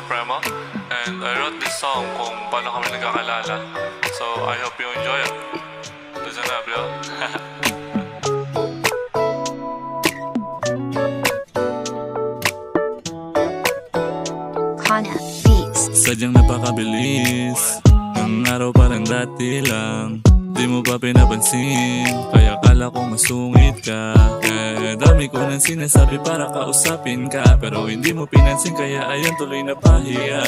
Supremo, and I wrote this song kung paano kami nagkakalala. So I hope you enjoy it. Listen up, yo. Kana Beats. Sadyang napakabilis ng araw parang dati lang. Di mo pa pinapansin, kaya kala ko masungit ka. Dami ko nang sinasabi para kausapin ka, pero hindi mo pinansin kaya ayun tuloy na pahiya.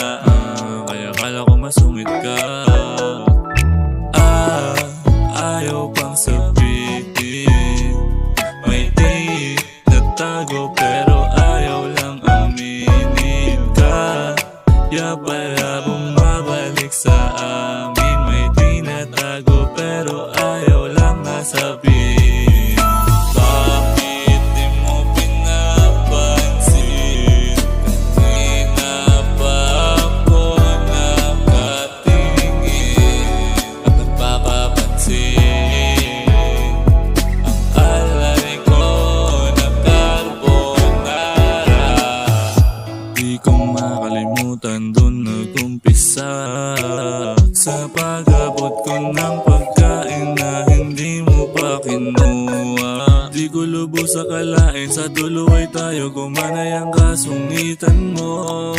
Kaya kala ko masungit ka. Ayaw pang sabihin, may di natago pero ayaw lang aminin ka. Kaya pala bumabalik sa amin, may di natago pero ayaw lang nasabihin. Bakit di mo pinapansin? Kanina pa ako nakatingin at nagpapapansin. Ang alay ko na carbonara. Di ko makalimutan dun nag-umpisa, sa pag-abot ko ng pagkain na hindi mo pa kinuha. Di ko lubos akalain sa dulo ay tayo gumanay ang kasungitan mo.